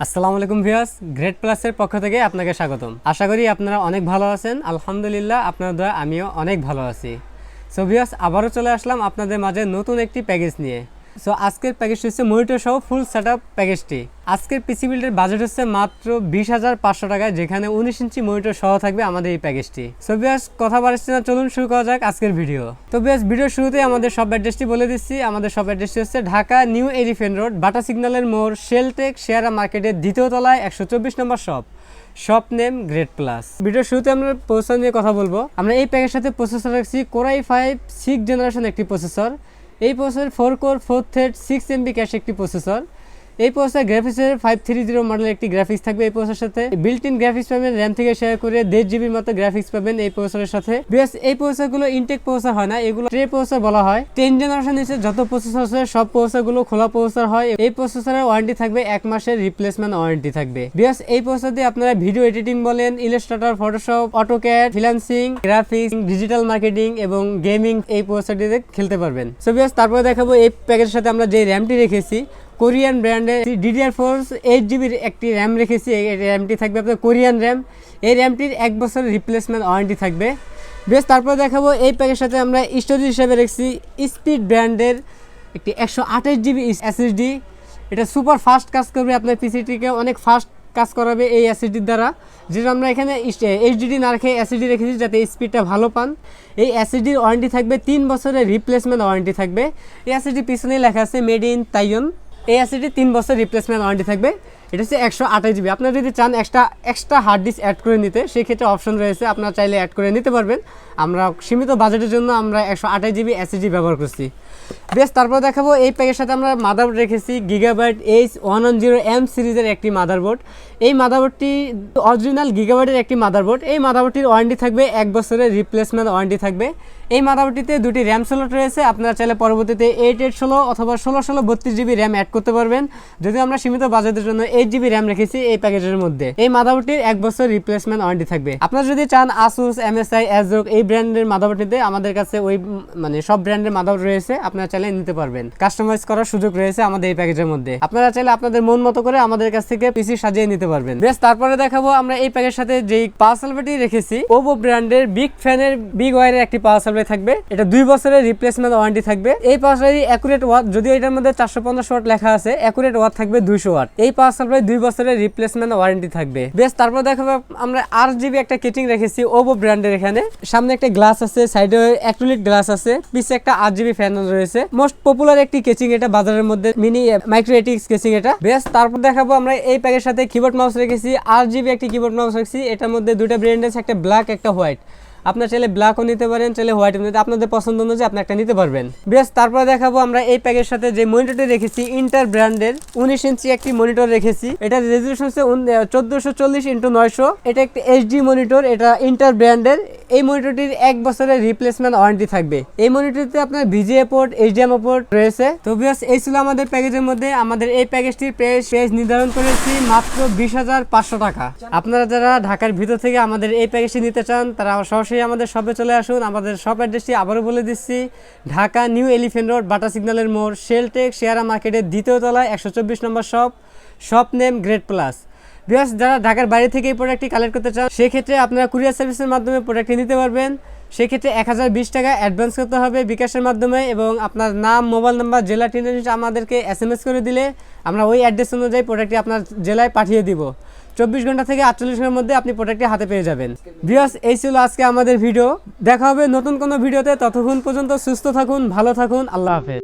আসসালামু আলাইকুম viewers, great প্লাসের পক্ষ থেকে আপনাকে স্বাগতম। আশা করি আপনারা অনেক ভালো আছেন। আলহামদুলিল্লাহ, আপনার দয়া আমিও অনেক ভালো আছি। সো ভিউয়ার্স, আবারও চলে আসলাম আপনাদের মাঝে নতুন একটি প্যাকেজ নিয়ে। সো আজকের প্যাকেজটি হচ্ছে মনিটর সহ ফুল সেটআপ প্যাকেজটি। আজকের পিসি বিল্ডের বাজেট হচ্ছে মাত্র 20,500 টাকায়, যেখানে 19 ইঞ্চি মনিটর সহ থাকবে আমাদের এই প্যাকেজটি। সো ভিউয়ার্স, কথা বাড়াচ্ছি না, চলুন শুরু করা যাক আজকের ভিডিও। তো ভিউয়ার্স, ভিডিওর শুরুতেই আমাদের শপ অ্যাড্রেসটি বলে দিচ্ছি। আমাদের শপ অ্যাড্রেসটি হচ্ছে Dhaka new elephant road, Bata সিগন্যালের মোড়, শেলটেক শেয়ারা মার্কেটের দ্বিতীয় তলায় 124 নম্বর শপ নেম গ্রেট প্লাস। ভিডিওর শুরুতে আমরা প্রসেসর নিয়ে কথা বলবো। আমরা এই প্যাকের সাথে প্রসেসর রাখছি কোরাই 5 6 জেনারেশন একটি প্রসেসর। এই processor 4 core 4 thread 6 MB cash একটি প্রসেসর। এই প্রসেসর গ্রাফিক্সের 530 মডেলের একটি গ্রাফিক্স থাকবে। এই প্রসেসরের সাথে বিল্ট ইন গ্রাফিক্স পাবেন, র্যাম থেকে শেয়ার করে 1.5 জিবির মতো গ্রাফিক্স পাবেন এই প্রসেসরের সাথে। বেশ, এই প্রসেসরগুলো ইনটেক প্রসেসর হয় না, এগুলো ট্রে প্রসেসর বলা হয়। 10 জেনারেশন নিচে যত প্রসেসর আছে সব প্রসেসরগুলো খোলা প্রসেসর হয়। এই প্রসেসরের ওয়ারেন্টি থাকবে 1 মাসের রিপ্লেসমেন্ট ওয়ারেন্টি থাকবে। বেশ, এই প্রসেসর দিয়ে আপনারা ভিডিও এডিটিং বলেন, Illustrator, Photoshop, AutoCAD, freelancing, graphics, digital marketing এবং গেমিং এই প্রসেসরটিতে খেলতে পারবেন। সো বেশ, তারপরে দেখাবো এই প্যাকেজের সাথে আমরা যে র্যামটি রেখেছি কোরিয়ান ব্র্যান্ডের DDR4 8 জিবির একটি র্যাম রেখেছি। এই র্যামটি থাকবে আপনার কোরিয়ান র্যাম। এই র্যামটির 1 বছরের রিপ্লেসমেন্ট ওয়ারেন্টি থাকবে। বেশ, তারপর দেখাবো এই প্যাকের সাথে আমরা স্টোরেজ হিসেবে রেখেছি স্পিড ব্র্যান্ডের একটি 128 জিবি SSD। এটা সুপার ফাস্ট কাজ করবে, আপনার পিসিটিকে অনেক ফাস্ট কাজ করাবে এই SSDর দ্বারা। যেটা আমরা এখানে HDD না রেখে SSD রেখেছি যাতে স্পিডটা ভালো পান। এই SSDর ওয়ারেন্টি থাকবে 3 বছরের রিপ্লেসমেন্ট ওয়ারেন্টি থাকবে। এই SSD পিছনে লেখা আছে মেড ইন তাইওয়ান। এই SSD 3 বছর রিপ্লেসমেন্ট ওয়ারেন্টি থাকবে। এটা হচ্ছে 128 জিবি। আপনারা যদি চান এক্সট্রা হার্ড ডিস্ক অ্যাড করে নিতে, সেক্ষেত্রে অপশন রয়েছে, আপনারা চাইলে অ্যাড করে নিতে পারবেন। আমরা সীমিত বাজেটের জন্য আমরা 128 জিবি SSD ব্যবহার করছি। বেশ, তারপর দেখাবো এই প্যাকের সাথে আমরা মাদারবোর্ড রেখেছি গিগাবাইট H110M সিরিজের একটি মাদারবোর্ড। এই মাদারবোর্ডটি অরিজিনাল গিগাবাইটের একটি মাদারবোর্ড। এই মাদারবোর্ডটির ওয়ারেন্টি থাকবে 1 বছরের রিপ্লেসমেন্ট ওয়ারেন্টি থাকবে। এই মাদারবোর্ডটিতে দুটি র্যাম স্লট রয়েছে। আপনারা চাইলে পরবর্তীতে 8/8/16 অথবা 16/16 32 জিবি র্যাম অ্যাড করতে পারবেন। যদিও আমরা সীমিত বাজেটের জন্য 8 জিবি র্যাম রেখেছি এই প্যাকেজের মধ্যে। এই মাদারবোর্ডটির 1 বছর রিপ্লেসমেন্ট ওয়ারেন্টি থাকবে। আপনারা যদি চান ASUS, MSI, ASRock এই ব্র্যান্ডের মাদারবোর্ডটিতে আমাদের কাছে ওই সব ব্র্যান্ডের মাদারবোর্ড রয়েছে, আপনারা চাইলে নিতে পারবেন। কাস্টমাইজ করার সুযোগ রয়েছে আমাদের এই প্যাকেজের মধ্যে। আপনারা চাইলে আপনাদের মন মতো করে আমাদের কাছ থেকে পিসি সাজিয়ে নিতে পারবেন। বেশ, তারপরে দেখাবো আমরা এই প্যাকের সাথে যেই পাওয়ার সাপ্লাইটি রেখেছি OVO ব্র্যান্ডের বিগ ফ্যানের বিগ ওয়্যারের একটি পাওয়ার সাপ্লাই থাকবে। এটা 2 বছরের রিপ্লেসমেন্ট ওয়ারেন্টি থাকবে। এই পাওয়ার সাপ্লাই অ্যাকুরেট ওয়াট, যদিও এটার মধ্যে 450 ওয়াট লেখা আছে, অ্যাকুরেট ওয়াট থাকবে 200 ওয়াট। এই পাওয়ার সাপ্লাই 2 বছরের রিপ্লেসমেন্ট ওয়ারেন্টি থাকবে। বেশ, তারপর দেখাবো আমরা RGB একটা কেটিং রেখেছি OVO ব্র্যান্ডের। এখানে সামনে একটা গ্লাস আছে, সাইডে অ্যাক্রিলিক গ্লাস আছে, পিছে একটা RGB ফ্যান রয়েছে। মোস্ট পপুলার একটি কেচিং এটা বাজারের মধ্যে, মিনি মাইক্রো ATX কেচিং এটা। বেশ, তারপর দেখাবো আমরা এই প্যাকের সাথে কিবোর্ড মাউস রেখেছি RGB একটি কিবোর্ড মাউস রেখেছি। এটার মধ্যে দুটো ব্র্যান্ড আছে, একটা ব্ল্যাক একটা হোয়াইট। আপনার চাইলে ব্ল্যাকও নিতে পারেন, চাইলে হোয়াইটও নিতে, আপনাদের পছন্দ অনুযায়ী আপনি একটা নিতে পারবেন। বেশ, তারপরে দেখাবো আমরা এই প্যাকের সাথে যে মনিটরটি রেখেছি ইন্টার ব্র্যান্ডের 19 ইঞ্চি একটি মনিটর রেখেছি। এটা রেজলিউশন হচ্ছে 1440x900। এটা একটি HD মনিটর, এটা ইন্টার ব্র্যান্ডের। এই মনিটরটির 1 বছরের রিপ্লেসমেন্ট ওয়ারেন্টি থাকবে। এই মনিটরটিতে আপনার VGA পোর্ট, HDMI পোর্ট রয়েছে। তো বেশ, এই ছিল আমাদের প্যাকেজের মধ্যে। আমাদের এই প্যাকেজটির প্রাইস নির্ধারণ করেছি মাত্র 20,500 টাকা। আপনারা যারা ঢাকার ভিতর থেকে আমাদের এই প্যাকেজটি নিতে চান, তারা সরাসরি আমাদের শপে চলে আসুন। আমাদের শপ অ্যাড্রেসটি আবারও বলে দিচ্ছি, Dhaka new elephant road, Bata সিগন্যালের মোড়, শেলটেক শেয়ারা মার্কেটের দ্বিতীয় তলায় 124 নম্বর shop name great plus. Because যারা ঢাকার বাইরে থেকে এই প্রোডাক্টটি কালেক্ট করতে চান, সেক্ষেত্রে আপনারা কুরিয়ার সার্ভিসের মাধ্যমে প্রোডাক্টটি নিতে পারবেন। সেক্ষেত্রে 1020 টাকা অ্যাডভান্স করতে হবে বিকাশের মাধ্যমে, এবং আপনার নাম, মোবাইল নাম্বার, জেলা ঠিকানা আমাদেরকে SMS করে দিলে আমরা ওই অ্যাড্রেস অনুযায়ী প্রোডাক্টটি আপনার জেলায় পাঠিয়ে দিব। 24 ঘন্টা থেকে 48 ঘন্টার মধ্যে আপনি প্রোডাক্টটি হাতে পেয়ে যাবেন। ভিউয়ার্স, এই ছিল আজকে আমাদের ভিডিও। দেখা হবে নতুন কোনো ভিডিওতে। ততক্ষণ পর্যন্ত সুস্থ থাকুন, ভালো থাকুন, আল্লাহ হাফেজ।